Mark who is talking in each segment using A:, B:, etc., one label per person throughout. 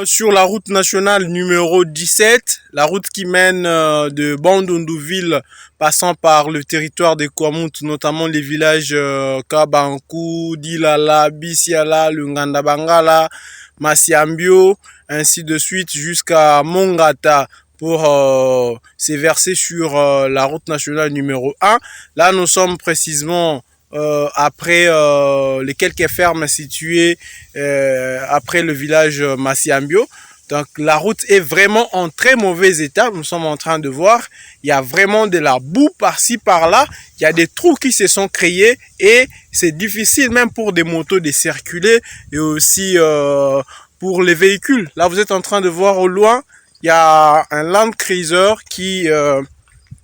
A: Sur la route nationale numéro 17, la route qui mène de Bandundu-ville, passant par le territoire de Kwamut, notamment les villages Kabankou, Dilala, Bisiala, Lungandabangala, Masiambio, ainsi de suite jusqu'à Mongata pour s'éverser sur la route nationale numéro 1. Là, nous sommes précisément après les quelques fermes situées après le village Masiambio. Donc la route est vraiment en très mauvais état. Nous sommes en train de voir, il y a vraiment de la boue par-ci par-là. Il y a des trous qui se sont créés et c'est difficile même pour des motos de circuler et aussi pour les véhicules. Là vous êtes en train de voir au loin, il y a un Land Cruiser qui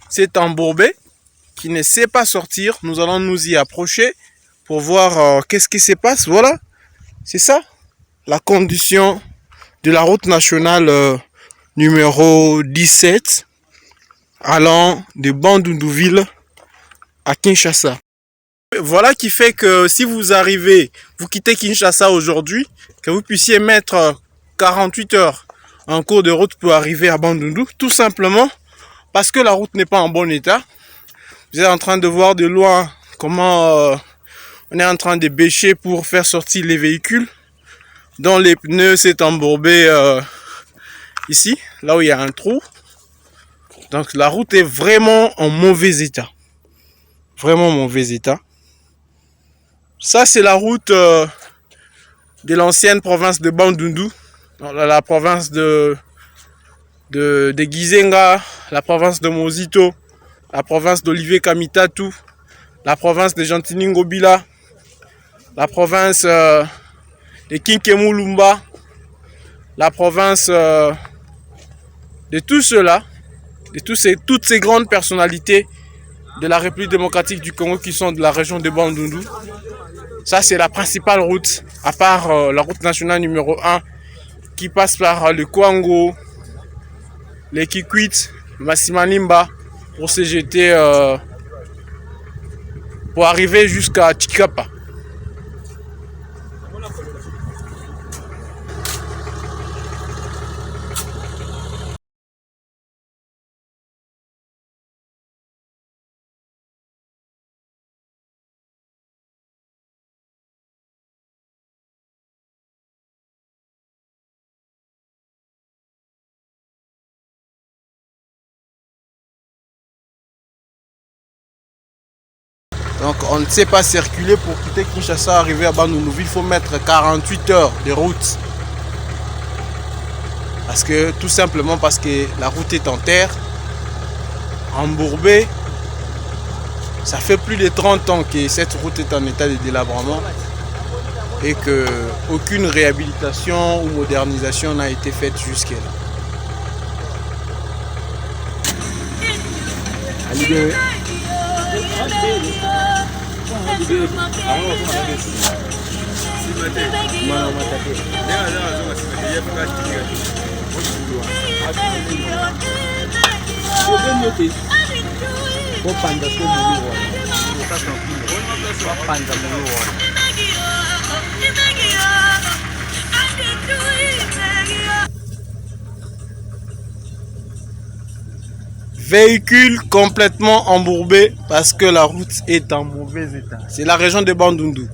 A: s'est embourbé, qui ne sait pas sortir. Nous allons nous y approcher pour voir qu'est-ce qui se passe. Voilà, c'est ça la condition de la route nationale numéro 17 allant de Bandundu-ville à Kinshasa. Voilà qui fait que si vous arrivez, vous quittez Kinshasa aujourd'hui, que vous puissiez mettre 48 heures en cours de route pour arriver à Bandundu, tout simplement parce que la route n'est pas en bon état. Vous êtes en train de voir de loin comment on est en train de bêcher pour faire sortir les véhicules dont les pneus s'est embourbés ici, là où il y a un trou. Donc la route est vraiment en mauvais état. Vraiment mauvais état. Ça c'est la route de l'ancienne province de Bandundu, la province de Gizenga, la province de Mozito, la province d'Olivier Kamitatu, la province de Gentilingobila, la province de Kinkemulumba, la province de tout cela, de toutes ces grandes personnalités de la République démocratique du Congo qui sont de la région de Bandundu. Ça c'est la principale route, à part la route nationale numéro 1 qui passe par le Kwango, les Kikwit, Masimanimba, pour se jeter, pour arriver jusqu'à Chikapa. Donc on ne sait pas circuler pour quitter Kinshasa, arriver à Bandundu. Il faut mettre 48 heures de route. Parce que, tout simplement parce que la route est en terre, embourbée. Ça fait plus de 30 ans que cette route est en état de délabrement et que aucune réhabilitation ou modernisation n'a été faite jusqu'à là. Véhicule complètement embourbé parce que la route est en mauvais état. C'est la région de Bandundu.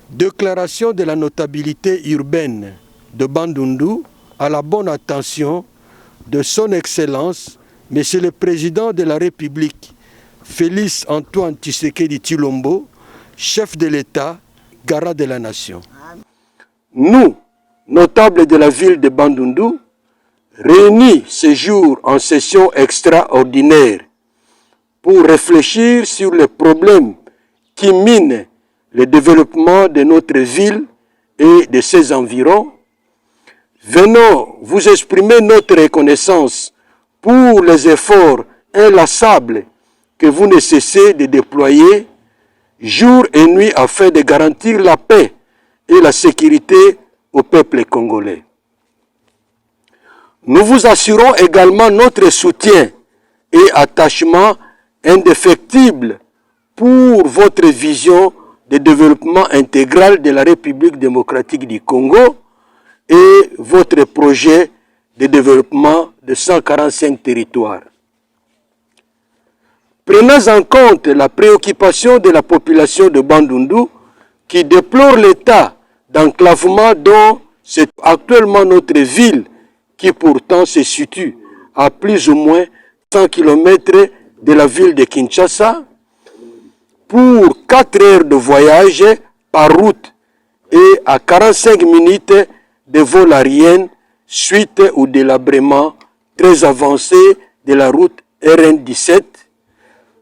B: Déclaration de la notabilité urbaine de Bandundu à la bonne attention de son Excellence, Monsieur le Président de la République, Félix Antoine Tshisekedi Tshilombo, chef de l'État, garant de la nation. Nous, notables de la ville de Bandundu, réunis ce jour en session extraordinaire pour réfléchir sur les problèmes qui minent le développement de notre ville et de ses environs, venons vous exprimer notre reconnaissance pour les efforts inlassables que vous ne cessez de déployer jour et nuit afin de garantir la paix et la sécurité au peuple congolais. Nous vous assurons également notre soutien et attachement indéfectible pour votre vision de développement intégral de la République démocratique du Congo et votre projet de développement de 145 territoires. Prenez en compte la préoccupation de la population de Bandundu qui déplore l'état d'enclavement dont c'est actuellement notre ville qui pourtant se situe à plus ou moins 100 km de la ville de Kinshasa pour 4 heures de voyage par route et à 45 minutes de vol aérien suite au délabrement très avancé de la route RN17.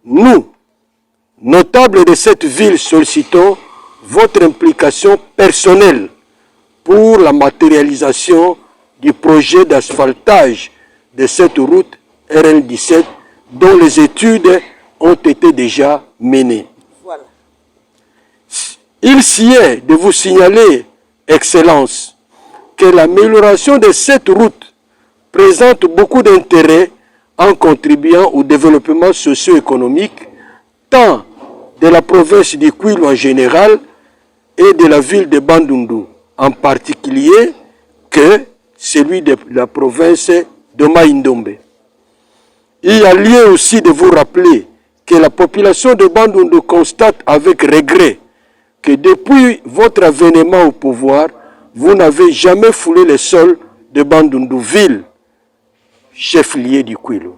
B: Nous, notables de cette ville, sollicitons votre implication personnelle pour la matérialisation du projet d'asphaltage de cette route RN17 dont les études ont été déjà menées. Voilà. Il s'y est de vous signaler, Excellence, que l'amélioration de cette route présente beaucoup d'intérêt en contribuant au développement socio-économique tant de la province du Kwilu en général et de la ville de Bandundu en particulier que celui de la province de Mai-Ndombe. Il y a lieu aussi de vous rappeler que la population de Bandundu constate avec regret que depuis votre avènement au pouvoir, vous n'avez jamais foulé le sol de Bandundu ville, chef-lieu du Kwilu.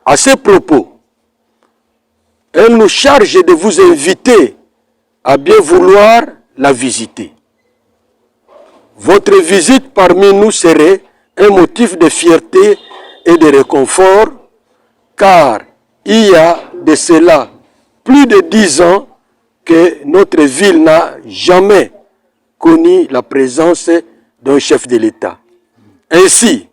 B: À ce propos, elle nous charge de vous inviter à bien vouloir la visiter. Votre visite parmi nous serait un motif de fierté et de réconfort, car il y a de cela plus de 10 ans que notre ville n'a jamais connu la présence d'un chef de l'État. Ainsi,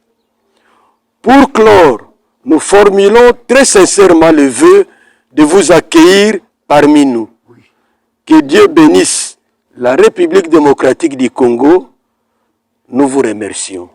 B: pour clore, nous formulons très sincèrement le vœu de vous accueillir parmi nous. Que Dieu bénisse la République démocratique du Congo. Nous vous remercions.